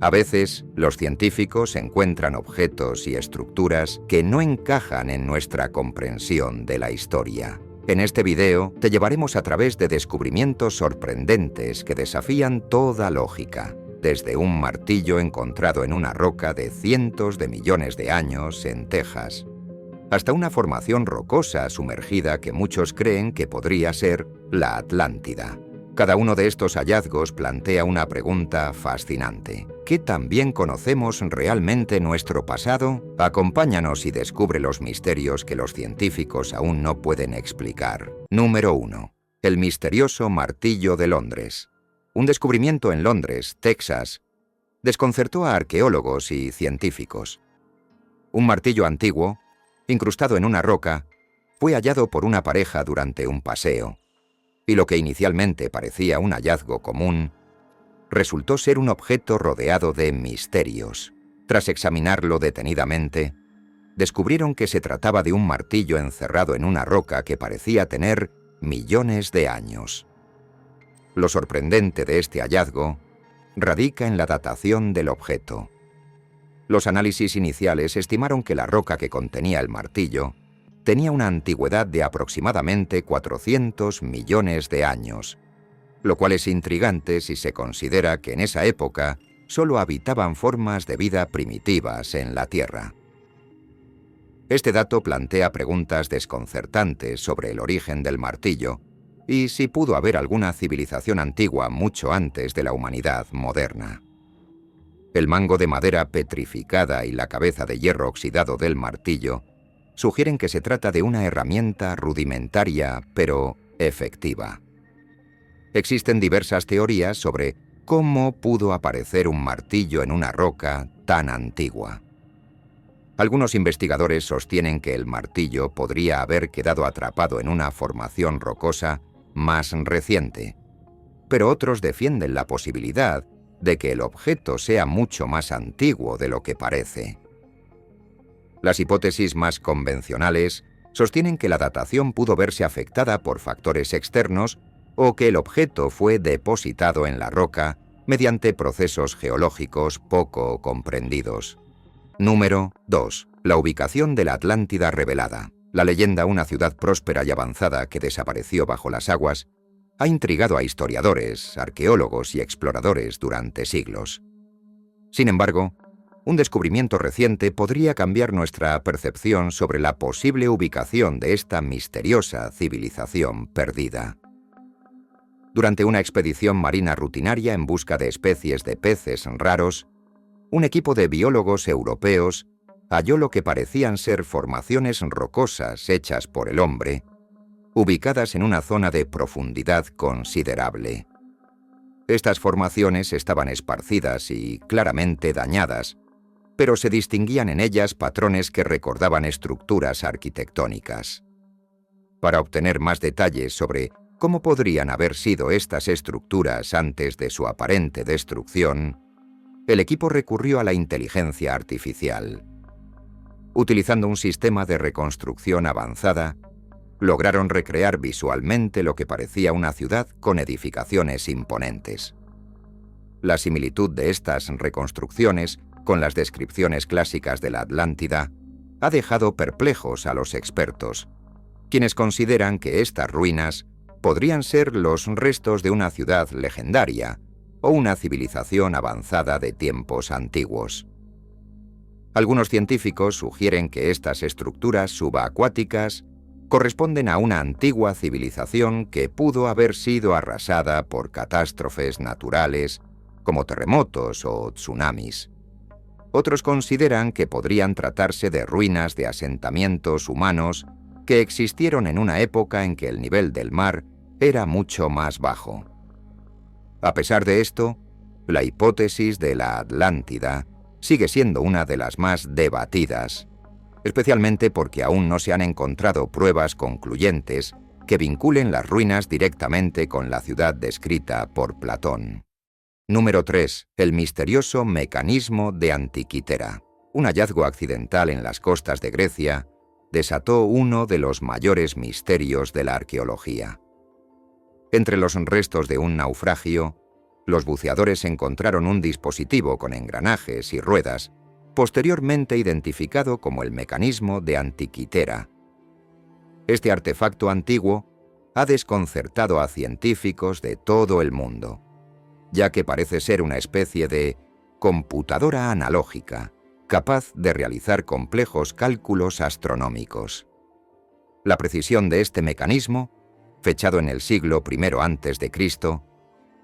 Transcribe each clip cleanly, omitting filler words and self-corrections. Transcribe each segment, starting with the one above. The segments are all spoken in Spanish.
A veces, los científicos encuentran objetos y estructuras que no encajan en nuestra comprensión de la historia. En este video te llevaremos a través de descubrimientos sorprendentes que desafían toda lógica, desde un martillo encontrado en una roca de cientos de millones de años en Texas, hasta una formación rocosa sumergida que muchos creen que podría ser la Atlántida. Cada uno de estos hallazgos plantea una pregunta fascinante. ¿Qué tan bien conocemos realmente nuestro pasado? Acompáñanos y descubre los misterios que los científicos aún no pueden explicar. Número 1. El misterioso martillo de Londres. Un descubrimiento en Londres, Texas, desconcertó a arqueólogos y científicos. Un martillo antiguo, incrustado en una roca, fue hallado por una pareja durante un paseo, y lo que inicialmente parecía un hallazgo común, resultó ser un objeto rodeado de misterios. Tras examinarlo detenidamente, descubrieron que se trataba de un martillo encerrado en una roca que parecía tener millones de años. Lo sorprendente de este hallazgo radica en la datación del objeto. Los análisis iniciales estimaron que la roca que contenía el martillo tenía una antigüedad de aproximadamente 400 millones de años, lo cual es intrigante si se considera que en esa época solo habitaban formas de vida primitivas en la Tierra. Este dato plantea preguntas desconcertantes sobre el origen del martillo y si pudo haber alguna civilización antigua mucho antes de la humanidad moderna. El mango de madera petrificada y la cabeza de hierro oxidado del martillo sugieren que se trata de una herramienta rudimentaria, pero efectiva. Existen diversas teorías sobre cómo pudo aparecer un martillo en una roca tan antigua. Algunos investigadores sostienen que el martillo podría haber quedado atrapado en una formación rocosa más reciente, pero otros defienden la posibilidad de que el objeto sea mucho más antiguo de lo que parece. Las hipótesis más convencionales sostienen que la datación pudo verse afectada por factores externos o que el objeto fue depositado en la roca mediante procesos geológicos poco comprendidos. Número 2. La ubicación de la Atlántida revelada. La leyenda, una ciudad próspera y avanzada que desapareció bajo las aguas, ha intrigado a historiadores, arqueólogos y exploradores durante siglos. Sin embargo, un descubrimiento reciente podría cambiar nuestra percepción sobre la posible ubicación de esta misteriosa civilización perdida. Durante una expedición marina rutinaria en busca de especies de peces raros, un equipo de biólogos europeos halló lo que parecían ser formaciones rocosas hechas por el hombre, ubicadas en una zona de profundidad considerable. Estas formaciones estaban esparcidas y claramente dañadas, pero se distinguían en ellas patrones que recordaban estructuras arquitectónicas. Para obtener más detalles sobre cómo podrían haber sido estas estructuras antes de su aparente destrucción, el equipo recurrió a la inteligencia artificial. Utilizando un sistema de reconstrucción avanzada, lograron recrear visualmente lo que parecía una ciudad con edificaciones imponentes. La similitud de estas reconstrucciones con las descripciones clásicas de la Atlántida ha dejado perplejos a los expertos, quienes consideran que estas ruinas podrían ser los restos de una ciudad legendaria o una civilización avanzada de tiempos antiguos. Algunos científicos sugieren que estas estructuras subacuáticas corresponden a una antigua civilización que pudo haber sido arrasada por catástrofes naturales como terremotos o tsunamis. Otros consideran que podrían tratarse de ruinas de asentamientos humanos que existieron en una época en que el nivel del mar era mucho más bajo. A pesar de esto, la hipótesis de la Atlántida sigue siendo una de las más debatidas, especialmente porque aún no se han encontrado pruebas concluyentes que vinculen las ruinas directamente con la ciudad descrita por Platón. Número 3. El misterioso mecanismo de Antiquitera. Un hallazgo accidental en las costas de Grecia desató uno de los mayores misterios de la arqueología. Entre los restos de un naufragio, Los buceadores encontraron un dispositivo con engranajes y ruedas, posteriormente identificado como el mecanismo de Antikythera. Este artefacto antiguo ha desconcertado a científicos de todo el mundo, ya que parece ser una especie de computadora analógica, capaz de realizar complejos cálculos astronómicos. La precisión de este mecanismo, fechado en el siglo I a.C.,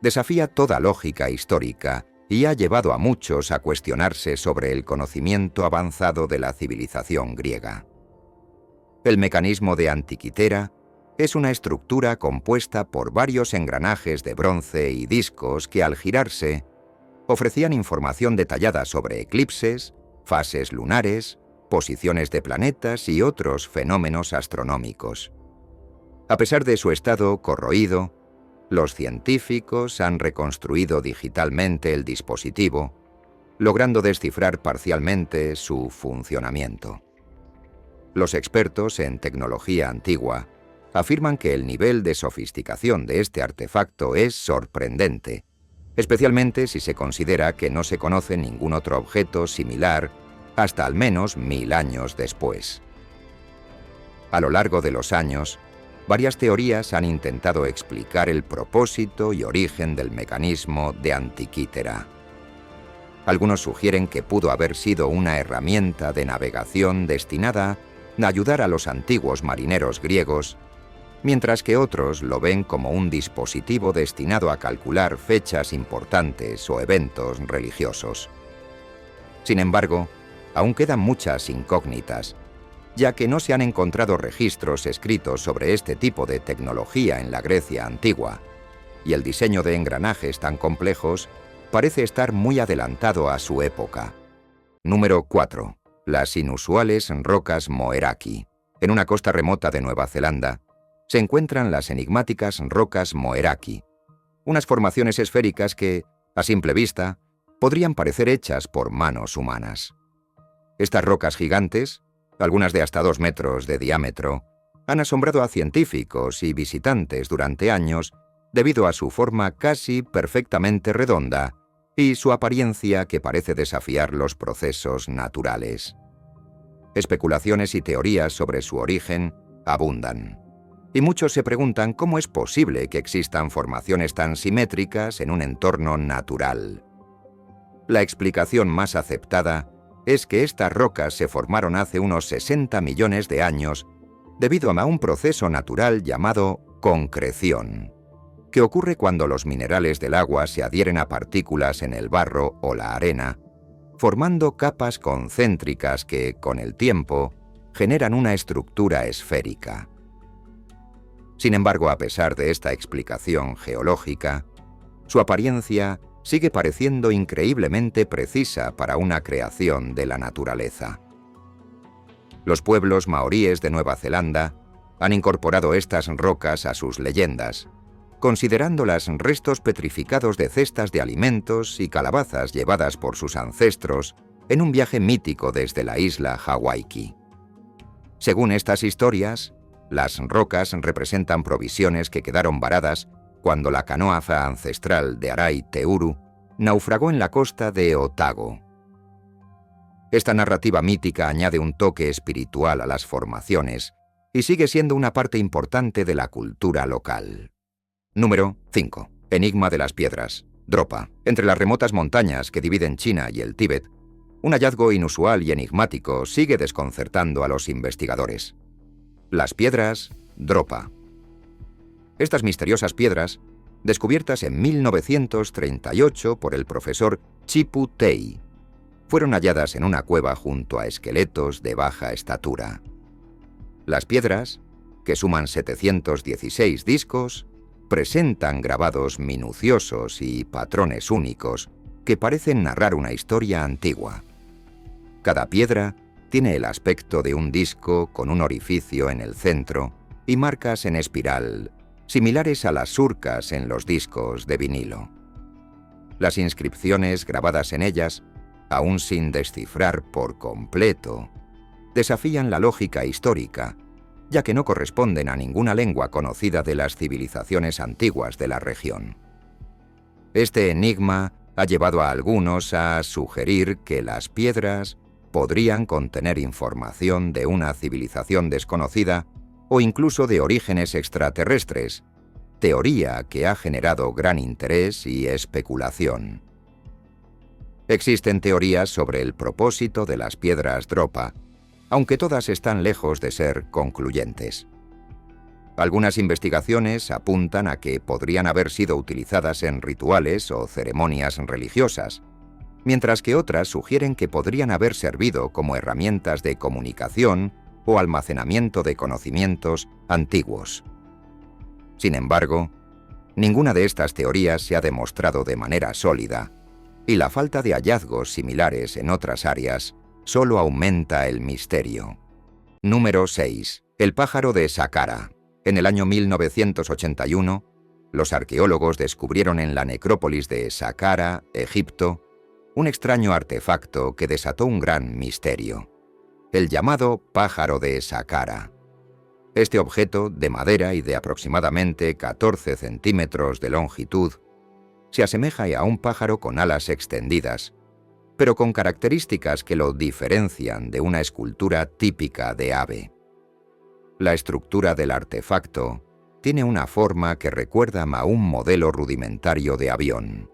desafía toda lógica histórica y ha llevado a muchos a cuestionarse sobre el conocimiento avanzado de la civilización griega. El mecanismo de Antikythera es una estructura compuesta por varios engranajes de bronce y discos que, al girarse, ofrecían información detallada sobre eclipses, fases lunares, posiciones de planetas y otros fenómenos astronómicos. A pesar de su estado corroído, los científicos han reconstruido digitalmente el dispositivo, logrando descifrar parcialmente su funcionamiento. Los expertos en tecnología antigua afirman que el nivel de sofisticación de este artefacto es sorprendente, especialmente si se considera que no se conoce ningún otro objeto similar hasta al menos 1000 años después. A lo largo de los años, varias teorías han intentado explicar el propósito y origen del mecanismo de Antikythera. Algunos sugieren que pudo haber sido una herramienta de navegación destinada a ayudar a los antiguos marineros griegos, mientras que otros lo ven como un dispositivo destinado a calcular fechas importantes o eventos religiosos. Sin embargo, aún quedan muchas incógnitas, ya que no se han encontrado registros escritos sobre este tipo de tecnología en la Grecia antigua, y el diseño de engranajes tan complejos parece estar muy adelantado a su época. Número 4. Las inusuales rocas Moeraki. En una costa remota de Nueva Zelanda, se encuentran las enigmáticas rocas Moeraki, unas formaciones esféricas que, a simple vista, podrían parecer hechas por manos humanas. Estas rocas gigantes, algunas de hasta 2 metros de diámetro, han asombrado a científicos y visitantes durante años debido a su forma casi perfectamente redonda y su apariencia que parece desafiar los procesos naturales. Especulaciones y teorías sobre su origen abundan, y muchos se preguntan cómo es posible que existan formaciones tan simétricas en un entorno natural. La explicación más aceptada es que estas rocas se formaron hace unos 60 millones de años debido a un proceso natural llamado concreción, que ocurre cuando los minerales del agua se adhieren a partículas en el barro o la arena, formando capas concéntricas que, con el tiempo, generan una estructura esférica. Sin embargo, a pesar de esta explicación geológica, su apariencia sigue pareciendo increíblemente precisa para una creación de la naturaleza. Los pueblos maoríes de Nueva Zelanda han incorporado estas rocas a sus leyendas, considerándolas restos petrificados de cestas de alimentos y calabazas llevadas por sus ancestros en un viaje mítico desde la isla Hawaii. Según estas historias, las rocas representan provisiones que quedaron varadas cuando la canoa ancestral de Arai Teuru naufragó en la costa de Otago. Esta narrativa mítica añade un toque espiritual a las formaciones y sigue siendo una parte importante de la cultura local. Número 5. Enigma de las piedras. Dropa. Entre las remotas montañas que dividen China y el Tíbet, un hallazgo inusual y enigmático sigue desconcertando a los investigadores. Las piedras Dropa. Estas misteriosas piedras, descubiertas en 1938 por el profesor Chipu Tei, fueron halladas en una cueva junto a esqueletos de baja estatura. Las piedras, que suman 716 discos, presentan grabados minuciosos y patrones únicos que parecen narrar una historia antigua. Cada piedra tiene el aspecto de un disco con un orificio en el centro y marcas en espiral, similares a las surcas en los discos de vinilo. Las inscripciones grabadas en ellas, aún sin descifrar por completo, desafían la lógica histórica, ya que no corresponden a ninguna lengua conocida de las civilizaciones antiguas de la región. Este enigma ha llevado a algunos a sugerir que las piedras podrían contener información de una civilización desconocida o incluso de orígenes extraterrestres, teoría que ha generado gran interés y especulación. Existen teorías sobre el propósito de las piedras Dropa, aunque todas están lejos de ser concluyentes. Algunas investigaciones apuntan a que podrían haber sido utilizadas en rituales o ceremonias religiosas, mientras que otras sugieren que podrían haber servido como herramientas de comunicación o almacenamiento de conocimientos antiguos. Sin embargo, ninguna de estas teorías se ha demostrado de manera sólida, y la falta de hallazgos similares en otras áreas solo aumenta el misterio. Número 6. El pájaro de Saqqara. En el año 1981, los arqueólogos descubrieron en la necrópolis de Saqqara, Egipto, un extraño artefacto que desató un gran misterio: el llamado pájaro de Saqqara. Este objeto, de madera y de aproximadamente 14 centímetros de longitud, se asemeja a un pájaro con alas extendidas, pero con características que lo diferencian de una escultura típica de ave. La estructura del artefacto tiene una forma que recuerda a un modelo rudimentario de avión,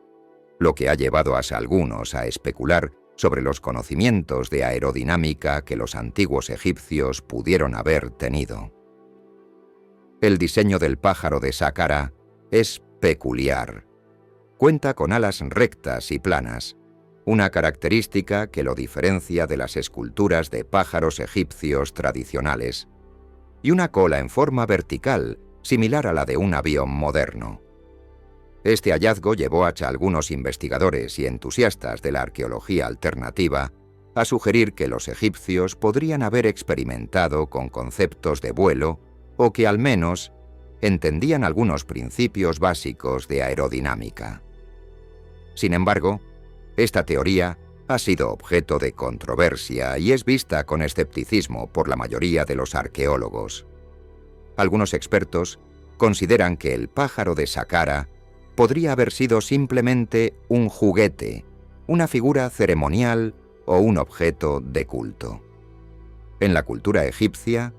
lo que ha llevado a algunos a especular sobre los conocimientos de aerodinámica que los antiguos egipcios pudieron haber tenido. El diseño del pájaro de Saqqara es peculiar. Cuenta con alas rectas y planas, una característica que lo diferencia de las esculturas de pájaros egipcios tradicionales, y una cola en forma vertical, similar a la de un avión moderno. Este hallazgo llevó a algunos investigadores y entusiastas de la arqueología alternativa a sugerir que los egipcios podrían haber experimentado con conceptos de vuelo o que al menos entendían algunos principios básicos de aerodinámica. Sin embargo, esta teoría ha sido objeto de controversia y es vista con escepticismo por la mayoría de los arqueólogos. Algunos expertos consideran que el pájaro de Saqqara podría haber sido simplemente un juguete, una figura ceremonial o un objeto de culto. En la cultura egipcia,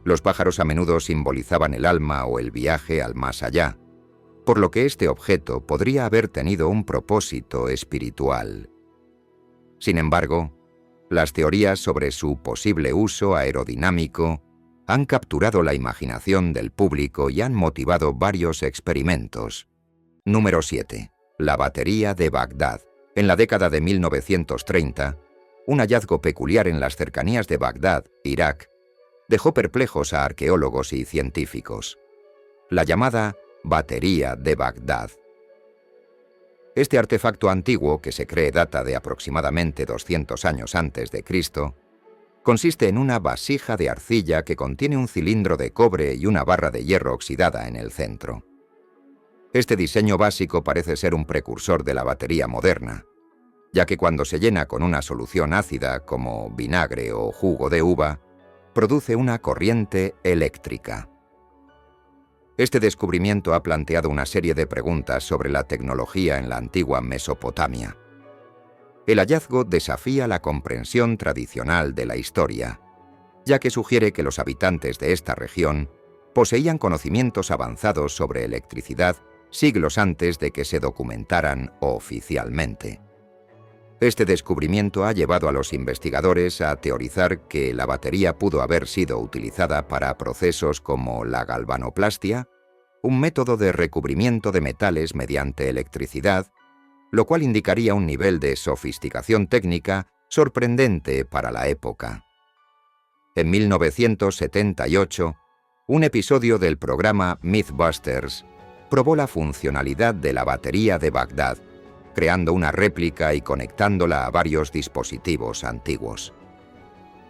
los pájaros a menudo simbolizaban el alma o el viaje al más allá, por lo que este objeto podría haber tenido un propósito espiritual. Sin embargo, las teorías sobre su posible uso aerodinámico han capturado la imaginación del público y han motivado varios experimentos. Número 7. La batería de Bagdad. En la década de 1930, un hallazgo peculiar en las cercanías de Bagdad, Irak, dejó perplejos a arqueólogos y científicos: la llamada batería de Bagdad. Este artefacto antiguo, que se cree data de aproximadamente 200 años antes de Cristo, consiste en una vasija de arcilla que contiene un cilindro de cobre y una barra de hierro oxidada en el centro. Este diseño básico parece ser un precursor de la batería moderna, ya que cuando se llena con una solución ácida como vinagre o jugo de uva, produce una corriente eléctrica. Este descubrimiento ha planteado una serie de preguntas sobre la tecnología en la antigua Mesopotamia. El hallazgo desafía la comprensión tradicional de la historia, ya que sugiere que los habitantes de esta región poseían conocimientos avanzados sobre electricidad siglos antes de que se documentaran oficialmente. Este descubrimiento ha llevado a los investigadores a teorizar que la batería pudo haber sido utilizada para procesos como la galvanoplastia, un método de recubrimiento de metales mediante electricidad, lo cual indicaría un nivel de sofisticación técnica sorprendente para la época. En 1978, un episodio del programa Mythbusters probó la funcionalidad de la batería de Bagdad, creando una réplica y conectándola a varios dispositivos antiguos.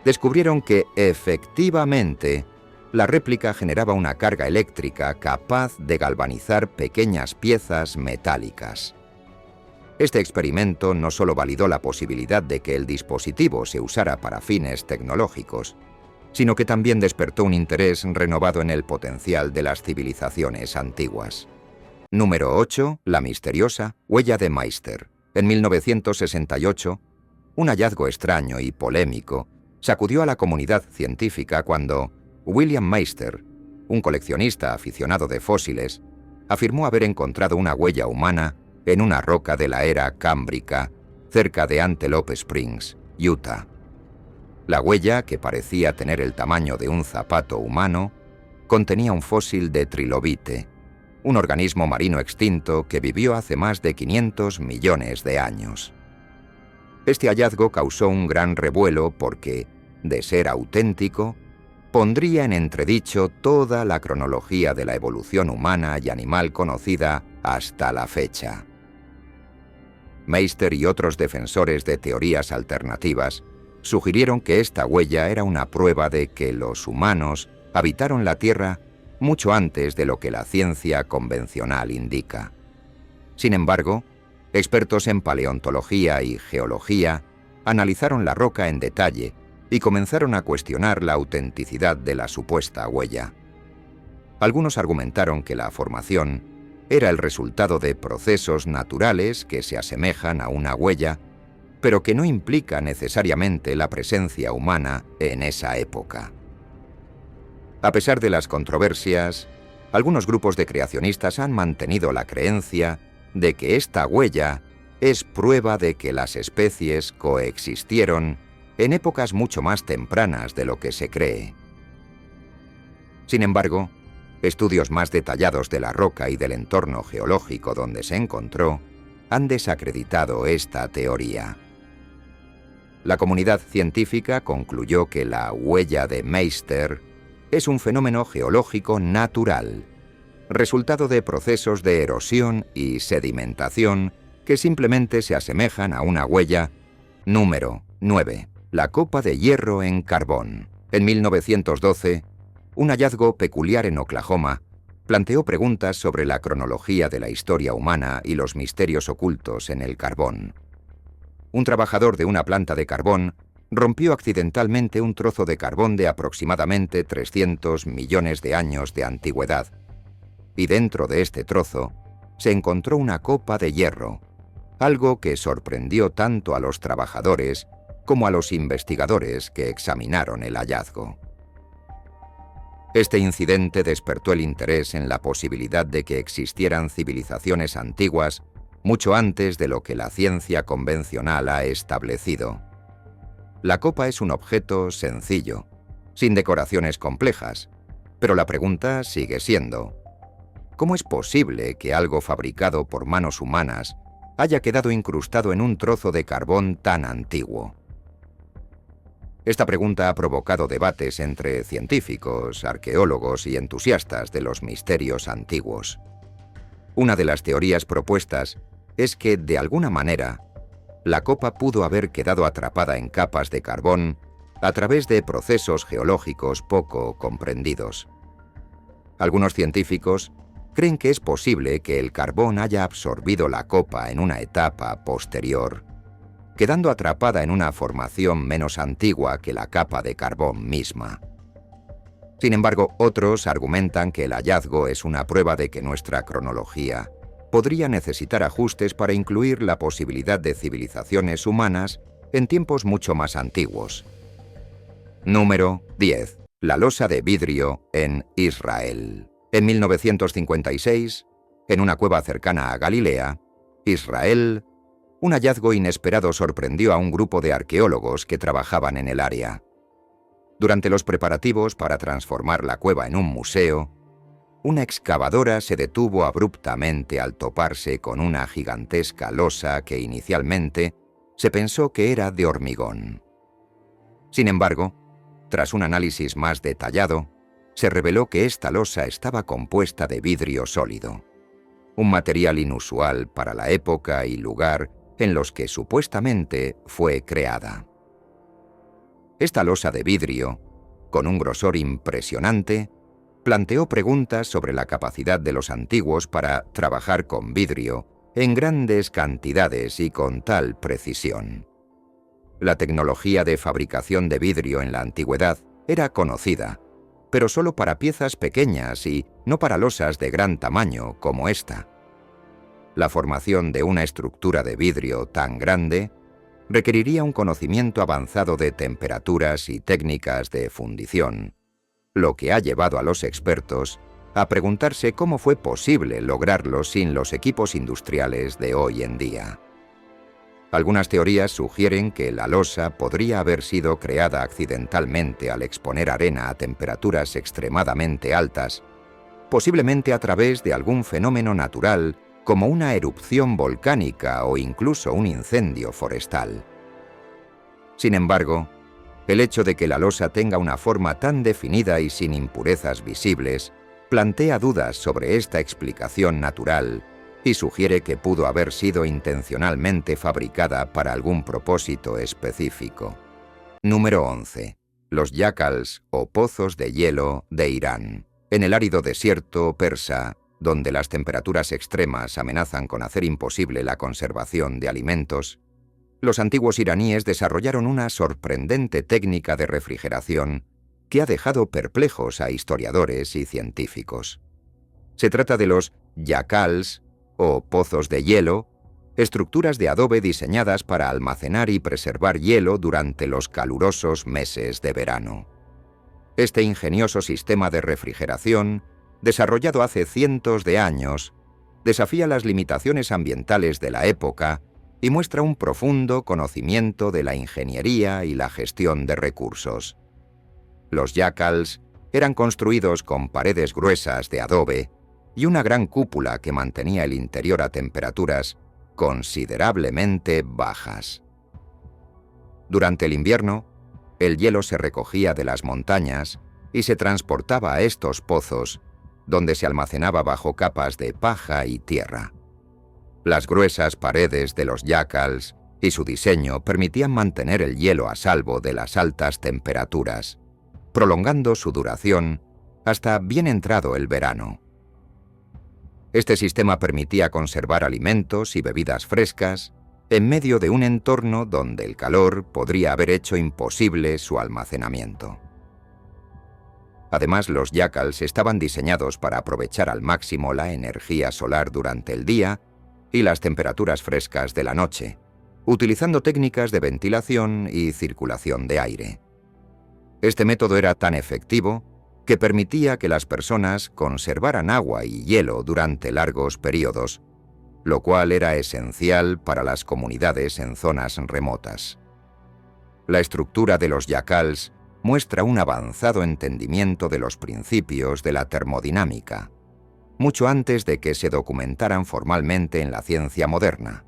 Descubrieron que, efectivamente, la réplica generaba una carga eléctrica capaz de galvanizar pequeñas piezas metálicas. Este experimento no solo validó la posibilidad de que el dispositivo se usara para fines tecnológicos, sino que también despertó un interés renovado en el potencial de las civilizaciones antiguas. Número 8. La misteriosa huella de Meister. En 1968, un hallazgo extraño y polémico sacudió a la comunidad científica cuando William Meister, un coleccionista aficionado de fósiles, afirmó haber encontrado una huella humana en una roca de la era cámbrica cerca de Antelope Springs, Utah. La huella, que parecía tener el tamaño de un zapato humano, contenía un fósil de trilobite, un organismo marino extinto que vivió hace más de 500 millones de años. Este hallazgo causó un gran revuelo porque, de ser auténtico, pondría en entredicho toda la cronología de la evolución humana y animal conocida hasta la fecha. Meister y otros defensores de teorías alternativas sugirieron que esta huella era una prueba de que los humanos habitaron la Tierra mucho antes de lo que la ciencia convencional indica. Sin embargo, expertos en paleontología y geología analizaron la roca en detalle y comenzaron a cuestionar la autenticidad de la supuesta huella. Algunos argumentaron que la formación era el resultado de procesos naturales que se asemejan a una huella, pero que no implica necesariamente la presencia humana en esa época. A pesar de las controversias, algunos grupos de creacionistas han mantenido la creencia de que esta huella es prueba de que las especies coexistieron en épocas mucho más tempranas de lo que se cree. Sin embargo, estudios más detallados de la roca y del entorno geológico donde se encontró han desacreditado esta teoría. La comunidad científica concluyó que la huella de Meister es un fenómeno geológico natural, resultado de procesos de erosión y sedimentación que simplemente se asemejan a una huella. Número 9. La copa de hierro en carbón. En 1912, un hallazgo peculiar en Oklahoma planteó preguntas sobre la cronología de la historia humana y los misterios ocultos en el carbón. Un trabajador de una planta de carbón rompió accidentalmente un trozo de carbón de aproximadamente 300 millones de años de antigüedad, y dentro de este trozo se encontró una copa de hierro, algo que sorprendió tanto a los trabajadores como a los investigadores que examinaron el hallazgo. Este incidente despertó el interés en la posibilidad de que existieran civilizaciones antiguas mucho antes de lo que la ciencia convencional ha establecido. La copa es un objeto sencillo, sin decoraciones complejas, pero la pregunta sigue siendo: ¿cómo es posible que algo fabricado por manos humanas haya quedado incrustado en un trozo de carbón tan antiguo? Esta pregunta ha provocado debates entre científicos, arqueólogos y entusiastas de los misterios antiguos. Una de las teorías propuestas es que, de alguna manera, la copa pudo haber quedado atrapada en capas de carbón a través de procesos geológicos poco comprendidos. Algunos científicos creen que es posible que el carbón haya absorbido la copa en una etapa posterior, quedando atrapada en una formación menos antigua que la capa de carbón misma. Sin embargo, otros argumentan que el hallazgo es una prueba de que nuestra cronología podría necesitar ajustes para incluir la posibilidad de civilizaciones humanas en tiempos mucho más antiguos. Número 10. La losa de vidrio en Israel. En 1956, en una cueva cercana a Galilea, Israel, un hallazgo inesperado sorprendió a un grupo de arqueólogos que trabajaban en el área. Durante los preparativos para transformar la cueva en un museo, una excavadora se detuvo abruptamente al toparse con una gigantesca losa que inicialmente se pensó que era de hormigón. Sin embargo, tras un análisis más detallado, se reveló que esta losa estaba compuesta de vidrio sólido, un material inusual para la época y lugar en los que supuestamente fue creada. Esta losa de vidrio, con un grosor impresionante, planteó preguntas sobre la capacidad de los antiguos para trabajar con vidrio en grandes cantidades y con tal precisión. La tecnología de fabricación de vidrio en la antigüedad era conocida, pero solo para piezas pequeñas y no para losas de gran tamaño como esta. La formación de una estructura de vidrio tan grande requeriría un conocimiento avanzado de temperaturas y técnicas de fundición, lo que ha llevado a los expertos a preguntarse cómo fue posible lograrlo sin los equipos industriales de hoy en día. Algunas teorías sugieren que la losa podría haber sido creada accidentalmente al exponer arena a temperaturas extremadamente altas, posiblemente a través de algún fenómeno natural como una erupción volcánica o incluso un incendio forestal. Sin embargo, el hecho de que la losa tenga una forma tan definida y sin impurezas visibles plantea dudas sobre esta explicación natural y sugiere que pudo haber sido intencionalmente fabricada para algún propósito específico. Número 11. Los yacals o pozos de hielo de Irán. En el árido desierto persa, donde las temperaturas extremas amenazan con hacer imposible la conservación de alimentos, los antiguos iraníes desarrollaron una sorprendente técnica de refrigeración que ha dejado perplejos a historiadores y científicos. Se trata de los yacals, o pozos de hielo, estructuras de adobe diseñadas para almacenar y preservar hielo durante los calurosos meses de verano. Este ingenioso sistema de refrigeración, desarrollado hace cientos de años, desafía las limitaciones ambientales de la época y muestra un profundo conocimiento de la ingeniería y la gestión de recursos. Los yacals eran construidos con paredes gruesas de adobe y una gran cúpula que mantenía el interior a temperaturas considerablemente bajas. Durante el invierno, el hielo se recogía de las montañas y se transportaba a estos pozos, donde se almacenaba bajo capas de paja y tierra. Las gruesas paredes de los yacals y su diseño permitían mantener el hielo a salvo de las altas temperaturas, prolongando su duración hasta bien entrado el verano. Este sistema permitía conservar alimentos y bebidas frescas en medio de un entorno donde el calor podría haber hecho imposible su almacenamiento. Además, los yacals estaban diseñados para aprovechar al máximo la energía solar durante el día y las temperaturas frescas de la noche, utilizando técnicas de ventilación y circulación de aire. Este método era tan efectivo que permitía que las personas conservaran agua y hielo durante largos periodos, lo cual era esencial para las comunidades en zonas remotas. La estructura de los yacals muestra un avanzado entendimiento de los principios de la termodinámica, mucho antes de que se documentaran formalmente en la ciencia moderna.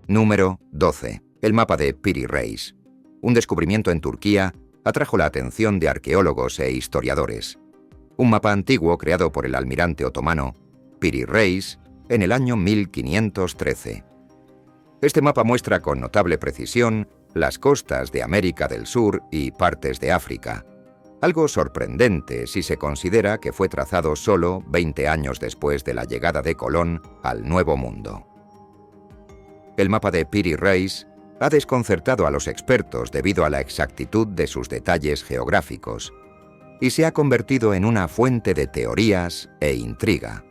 Número 12. El mapa de Piri Reis. Un descubrimiento en Turquía atrajo la atención de arqueólogos e historiadores. Un mapa antiguo creado por el almirante otomano Piri Reis en el año 1513. Este mapa muestra con notable precisión las costas de América del Sur y partes de África, algo sorprendente si se considera que fue trazado solo 20 años después de la llegada de Colón al Nuevo Mundo. El mapa de Piri Reis ha desconcertado a los expertos debido a la exactitud de sus detalles geográficos y se ha convertido en una fuente de teorías e intriga.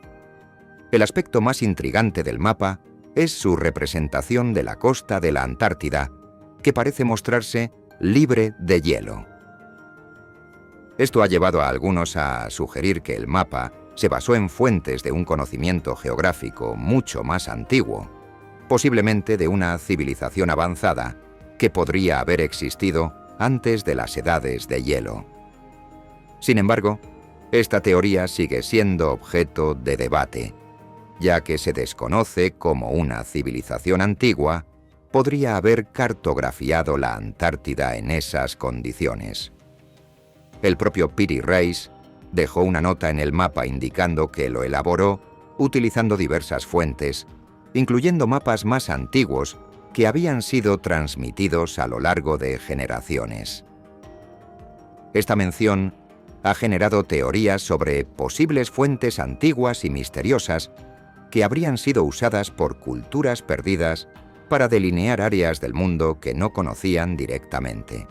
El aspecto más intrigante del mapa es su representación de la costa de la Antártida, que parece mostrarse libre de hielo. Esto ha llevado a algunos a sugerir que el mapa se basó en fuentes de un conocimiento geográfico mucho más antiguo, posiblemente de una civilización avanzada que podría haber existido antes de las edades de hielo. Sin embargo, esta teoría sigue siendo objeto de debate, ya que se desconoce cómo una civilización antigua podría haber cartografiado la Antártida en esas condiciones. El propio Piri Reis dejó una nota en el mapa indicando que lo elaboró utilizando diversas fuentes, incluyendo mapas más antiguos que habían sido transmitidos a lo largo de generaciones. Esta mención ha generado teorías sobre posibles fuentes antiguas y misteriosas que habrían sido usadas por culturas perdidas para delinear áreas del mundo que no conocían directamente.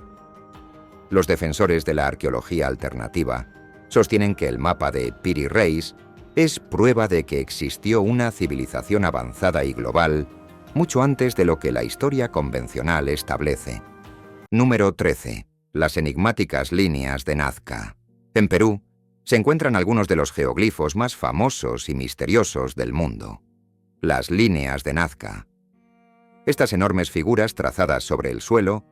Los defensores de la arqueología alternativa sostienen que el mapa de Piri Reis es prueba de que existió una civilización avanzada y global mucho antes de lo que la historia convencional establece. Número 13. Las enigmáticas líneas de Nazca. En Perú se encuentran algunos de los geoglifos más famosos y misteriosos del mundo. Las líneas de Nazca. Estas enormes figuras trazadas sobre el suelo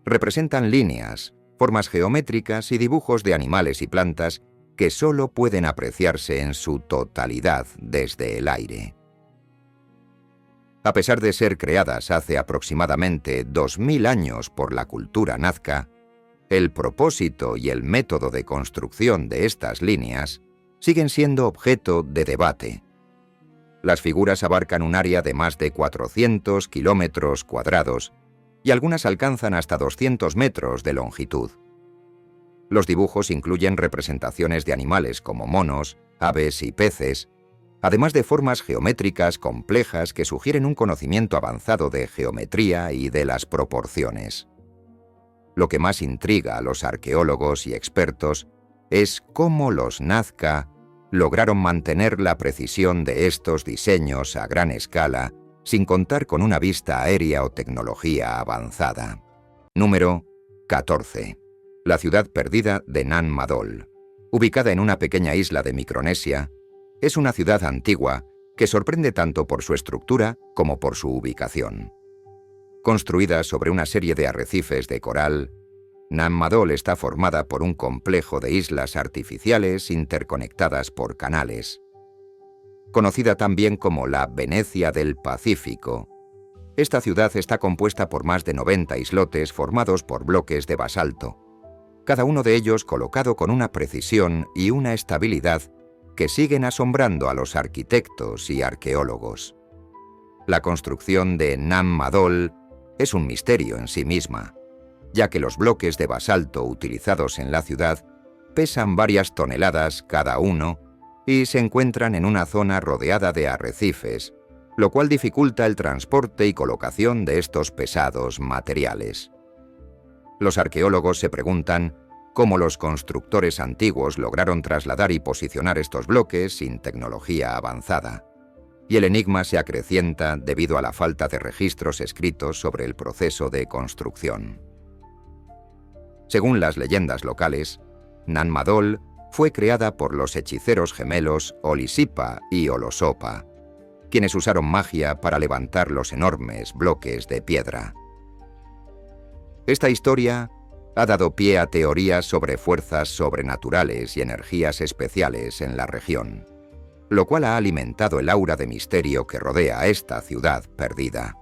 representan líneas, formas geométricas y dibujos de animales y plantas que solo pueden apreciarse en su totalidad desde el aire. A pesar de ser creadas hace aproximadamente 2000 años por la cultura nazca, el propósito y el método de construcción de estas líneas siguen siendo objeto de debate. Las figuras abarcan un área de más de 400 kilómetros cuadrados y algunas alcanzan hasta 200 metros de longitud. Los dibujos incluyen representaciones de animales como monos, aves y peces, además de formas geométricas complejas que sugieren un conocimiento avanzado de geometría y de las proporciones. Lo que más intriga a los arqueólogos y expertos es cómo los Nazca lograron mantener la precisión de estos diseños a gran escala sin contar con una vista aérea o tecnología avanzada. Número 14. La ciudad perdida de Nan Madol. Ubicada en una pequeña isla de Micronesia, es una ciudad antigua que sorprende tanto por su estructura como por su ubicación. Construida sobre una serie de arrecifes de coral, Nan Madol está formada por un complejo de islas artificiales interconectadas por canales. Conocida también como la Venecia del Pacífico, esta ciudad está compuesta por más de 90 islotes formados por bloques de basalto, cada uno de ellos colocado con una precisión y una estabilidad que siguen asombrando a los arquitectos y arqueólogos. La construcción de Nan Madol es un misterio en sí misma, ya que los bloques de basalto utilizados en la ciudad pesan varias toneladas cada uno y se encuentran en una zona rodeada de arrecifes, lo cual dificulta el transporte y colocación de estos pesados materiales. Los arqueólogos se preguntan cómo los constructores antiguos lograron trasladar y posicionar estos bloques sin tecnología avanzada, y el enigma se acrecienta debido a la falta de registros escritos sobre el proceso de construcción. Según las leyendas locales, Nan Madol fue creada por los hechiceros gemelos Olisipa y Olosopa, quienes usaron magia para levantar los enormes bloques de piedra. Esta historia ha dado pie a teorías sobre fuerzas sobrenaturales y energías especiales en la región, lo cual ha alimentado el aura de misterio que rodea a esta ciudad perdida.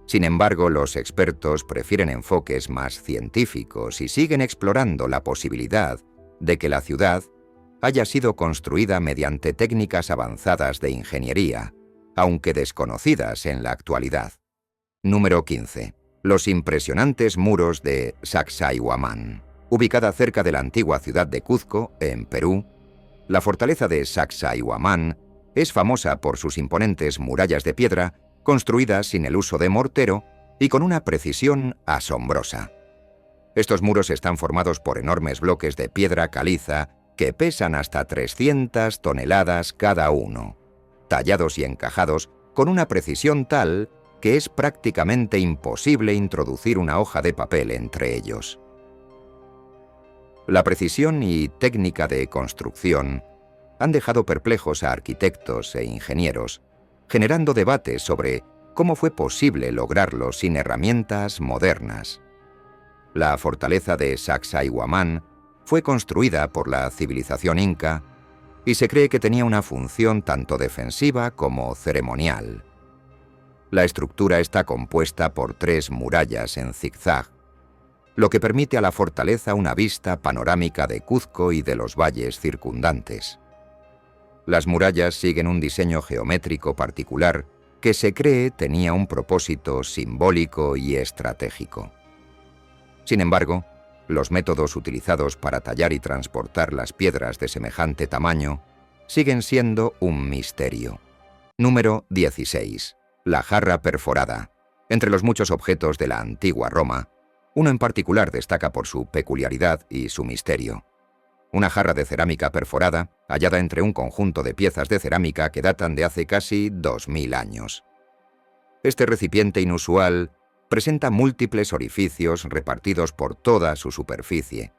Sin embargo, los expertos prefieren enfoques más científicos y siguen explorando la posibilidad de que la ciudad haya sido construida mediante técnicas avanzadas de ingeniería, aunque desconocidas en la actualidad. Número 15. Los impresionantes muros de Sacsayhuamán. Ubicada cerca de la antigua ciudad de Cuzco, en Perú, la fortaleza de Sacsayhuamán es famosa por sus imponentes murallas de piedra construidas sin el uso de mortero y con una precisión asombrosa. Estos muros están formados por enormes bloques de piedra caliza que pesan hasta 300 toneladas cada uno, tallados y encajados con una precisión tal que es prácticamente imposible introducir una hoja de papel entre ellos. La precisión y técnica de construcción han dejado perplejos a arquitectos e ingenieros, generando debates sobre cómo fue posible lograrlo sin herramientas modernas. La fortaleza de Sacsayhuamán fue construida por la civilización inca y se cree que tenía una función tanto defensiva como ceremonial. La estructura está compuesta por 3 murallas en zigzag, lo que permite a la fortaleza una vista panorámica de Cuzco y de los valles circundantes. Las murallas siguen un diseño geométrico particular que se cree tenía un propósito simbólico y estratégico. Sin embargo, los métodos utilizados para tallar y transportar las piedras de semejante tamaño siguen siendo un misterio. Número 16. La jarra perforada. Entre los muchos objetos de la antigua Roma, uno en particular destaca por su peculiaridad y su misterio. Una jarra de cerámica perforada, hallada entre un conjunto de piezas de cerámica que datan de hace casi 2000 años. Este recipiente inusual presenta múltiples orificios repartidos por toda su superficie,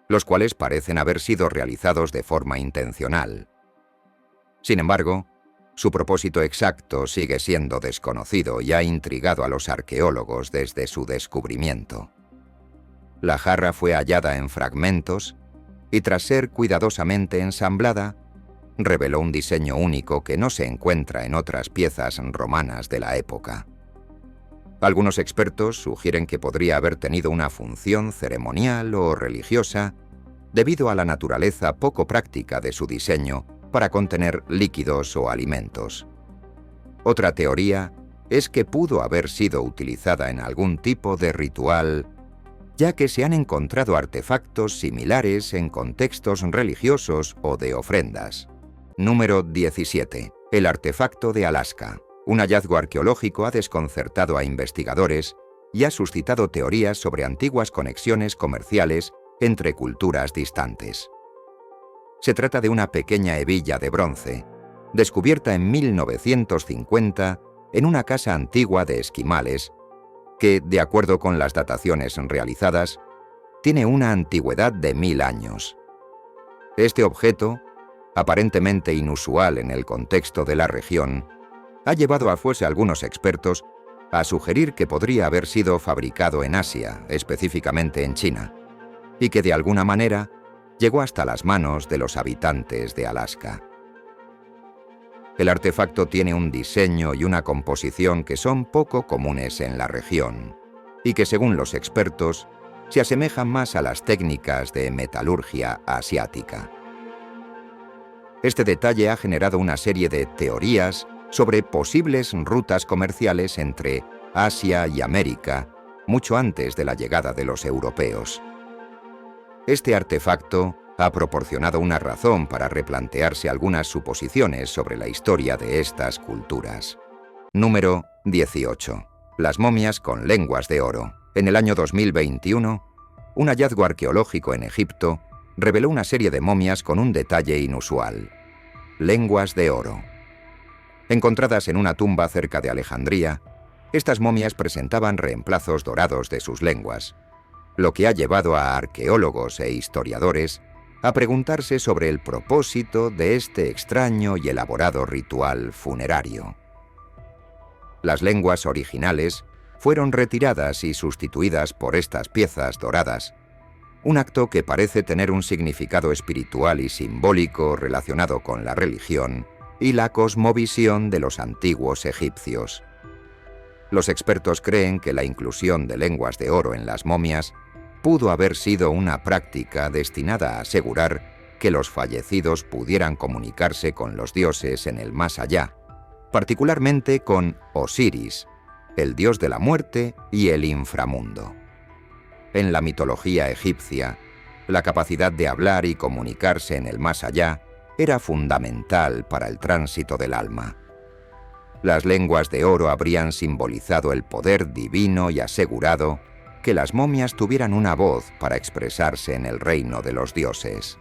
los cuales parecen haber sido realizados de forma intencional. Sin embargo, su propósito exacto sigue siendo desconocido y ha intrigado a los arqueólogos desde su descubrimiento. La jarra fue hallada en fragmentos y, tras ser cuidadosamente ensamblada, reveló un diseño único que no se encuentra en otras piezas romanas de la época. Algunos expertos sugieren que podría haber tenido una función ceremonial o religiosa debido a la naturaleza poco práctica de su diseño para contener líquidos o alimentos. Otra teoría es que pudo haber sido utilizada en algún tipo de ritual, ya que se han encontrado artefactos similares en contextos religiosos o de ofrendas. Número 17. El artefacto de Alaska. Un hallazgo arqueológico ha desconcertado a investigadores y ha suscitado teorías sobre antiguas conexiones comerciales entre culturas distantes. Se trata de una pequeña hebilla de bronce, descubierta en 1950 en una casa antigua de esquimales, que, de acuerdo con las dataciones realizadas, tiene una antigüedad de 1000 años. Este objeto, aparentemente inusual en el contexto de la región, ha llevado a algunos expertos a sugerir que podría haber sido fabricado en Asia, específicamente en China, y que de alguna manera llegó hasta las manos de los habitantes de Alaska. El artefacto tiene un diseño y una composición que son poco comunes en la región, y que, según los expertos, se asemejan más a las técnicas de metalurgia asiática. Este detalle ha generado una serie de teorías sobre posibles rutas comerciales entre Asia y América, mucho antes de la llegada de los europeos. Este artefacto ha proporcionado una razón para replantearse algunas suposiciones sobre la historia de estas culturas. Número 18. Las momias con lenguas de oro. En el año 2021, un hallazgo arqueológico en Egipto reveló una serie de momias con un detalle inusual: lenguas de oro. Encontradas en una tumba cerca de Alejandría, estas momias presentaban reemplazos dorados de sus lenguas, lo que ha llevado a arqueólogos e historiadores a preguntarse sobre el propósito de este extraño y elaborado ritual funerario. Las lenguas originales fueron retiradas y sustituidas por estas piezas doradas, un acto que parece tener un significado espiritual y simbólico relacionado con la religión y la cosmovisión de los antiguos egipcios. Los expertos creen que la inclusión de lenguas de oro en las momias pudo haber sido una práctica destinada a asegurar que los fallecidos pudieran comunicarse con los dioses en el más allá, particularmente con Osiris, el dios de la muerte y el inframundo. En la mitología egipcia, la capacidad de hablar y comunicarse en el más allá era fundamental para el tránsito del alma. Las lenguas de oro habrían simbolizado el poder divino y asegurado que las momias tuvieran una voz para expresarse en el reino de los dioses.